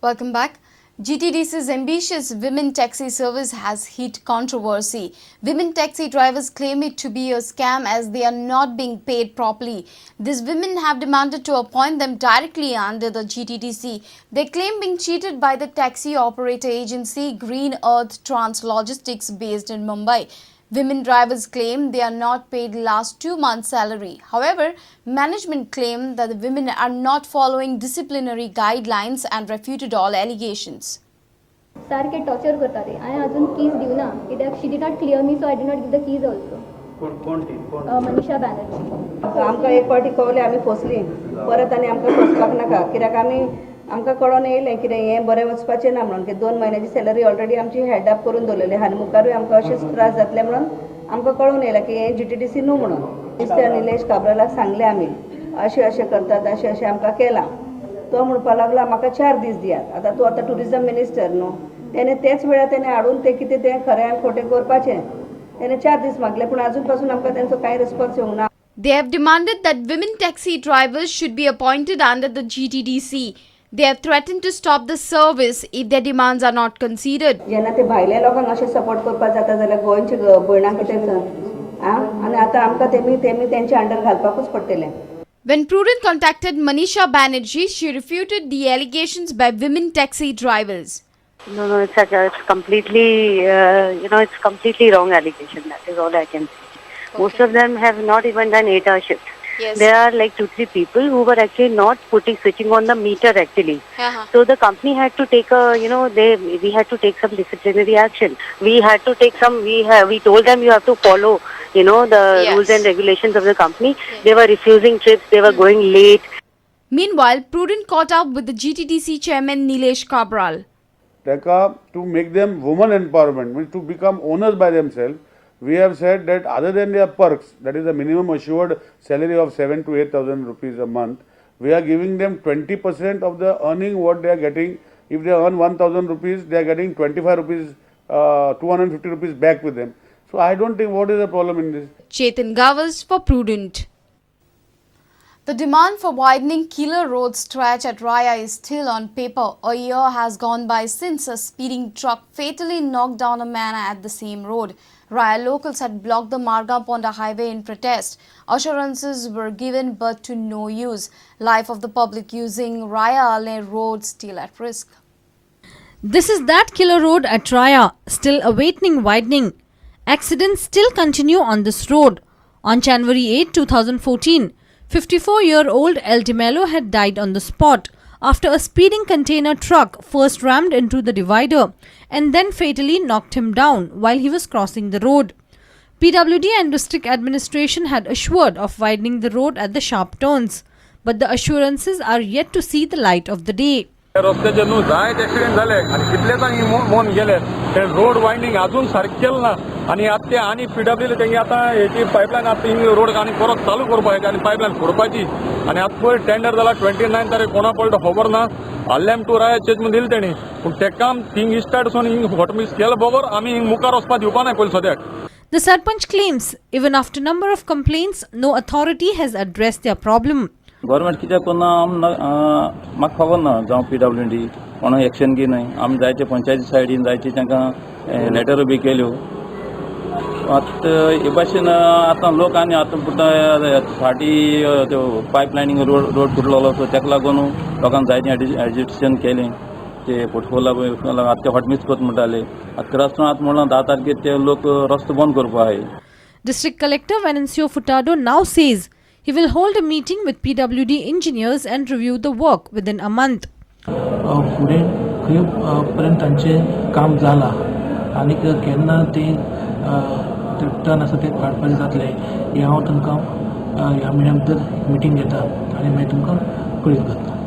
Welcome back. GTDC's ambitious women taxi service has hit controversy. Women taxi drivers claim it to be a scam as they are not being paid properly. These women have demanded to appoint them directly under the GTDC. They claim being cheated by the taxi operator agency Green Earth Trans Logistics based in Mumbai. Women drivers claim they are not paid last 2 months' salary. However, management claimed that the women are not following disciplinary guidelines and refuted all allegations. सारखे torture करता रे हांवें अजून keys दिवना कित्याक she did not clear me so I did not give the keys also Manisha Banerjee आमकां एक पाटी कळलें आमी फसली परत आनी आमकां फसपाक नाका कित्याक आमकां कळोन येयलें कितें हें बरें वचपाचें ना म्हणून की 2 म्हयन्याची सॅलरी ऑलरेडी आमची हेड अप करून दवरलेली आनी मुखारूय आमकां अशेंच त्रास जातले म्हणून आमकां कळोन येयलां की हें GTDC न्हू म्हणून मिस्टर निलेश काब्रालाक सांगलें आमी अशें करतात अशें आमकां केलां तो म्हणपाक लागला म्हाका 4 दीस दियात आतां तूं आतां टुरिजम मिनिस्टर न्हू तेणे तेच वेळार तेणे हाडून तें कितें तें खरें आनी खोटें करपाचें तेणे 4 दीस मागले पूण अजून पासून आमकां तेंचो कांय रिस्पॉन्स येवंक ना. They have demanded that women taxi drivers should be appointed under the GTDC. They have threatened to stop the service if their demands are not considered. जेन्ना ते भायल्या लोकांक अशें सपोर्ट करपाक जाता जाल्यार गोंयचे भयणांक कितें आनी आतां आमकां तेमी तेंच्या अंडर घालपाकूच पडटलें. When Prudent contacted Manisha Banerjee, she refuted the allegations by women taxi drivers. No, it's completely, it's completely wrong allegation. That is all I can say. Okay. Most of them have not even done 8-hour shifts. Yes. There are like 2-3 people who were actually not switching on the meter actually. So the company had to take we had to take some disciplinary action. We had to take we told them you have to follow, the rules and regulations of the company. Yes. They were refusing trips. They were going late. Meanwhile, Prudent caught up with the GTDC chairman Nilesh Kabral. To make them women empowerment, means to become owners by themselves, we have said that other than their perks, that is the minimum assured salary of 7,000 to 8,000 rupees a month, we are giving them 20% of the earning what they are getting. If they earn 1,000 rupees, they are getting 25 rupees, 250 rupees back with them. So I don't think what is the problem in this. Chetan Gavas for Prudent. The demand for widening Killer Road stretch at Raya is still on paper. A year has gone by since a speeding truck fatally knocked down a man at the same road. Raya locals had blocked the Marga-Ponda highway in protest. Assurances were given but to no use. Life of the public using Raya road still at risk. This is that Killer Road at Raya, still awaiting widening. Accidents still continue on this road. On January 8, 2014, 54-year-old El DeMello had died on the spot after a speeding container truck first rammed into the divider and then fatally knocked him down while he was crossing the road. PWD and district administration had assured of widening the road at the sharp turns, but the assurances are yet to see the light of the day. रस्त्याचे न्हू जायत accident जाले आनी कितलेचांनी मोन गेले ते road winding अजून सारकें केलें ना आनी आतां ते आनी PWD तेंगे आतां हेची पायपलायन आतां हिंग रोड आनी परत चालू करपाक आनी पायपलायन फोडपाची आनी आतां पळय टेंडर जाला 29 तारीख कोणा पडलो खबर ना आल्लेम टू राया चेज दिलें तेणी पूण तें काम हिंग स्टार्ट सोन हिंग हॉटमिक्स केलें बरोबर आमी हिंग मुखार वचपाक दिवपा नाय पयलीं सद्याक. The Sarpanch claims even after number of complaints, no authority has addressed their problem. Government कित्याक करना म्हाका खबर ना जावं PWD कोण एक्शन घेयनाय आमी जायते पंचायती सायडीन जायते तांकां लेटरो बी केल्यो आतां हे भाशेन आतां लोक आनी आतां फाटी त्यो पायपलायनींग रोड फुटलो सो ताका लागून लोकांक जायते एजिटेशन केलें ते पोर्टफोलियो आतां हॉटमिक्स करता म्हणटाले आतां क्रस्टो आतां म्हणून 10 तारखेर ते लोक रस्तो बंद करपा आहाय. District Collector Venancio Furtado now says he will hold a meeting with PWD engineers and review the work within a month. फुडें खंय पर्यंत तांचें काम जालां आनी केन्ना ते टर्न आसा ते काडपाचें जातलें हें हांव तुमकां ह्या म्हयन्या भितर मिटींग घेता आनी मागीर तुमकां कळीत करता.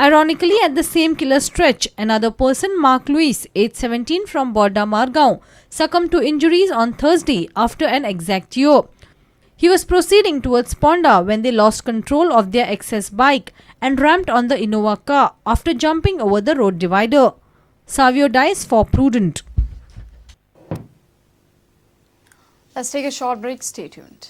Ironically, at the same killer stretch, another person, Mark Luis, age 17 from Borda Margaon, succumbed to injuries on Thursday after an exact year. He was proceeding towards Ponda when they lost control of their excess bike and rammed on the Innova car after jumping over the road divider. Savio dies for Prudent. Let's take a short break. Stay tuned.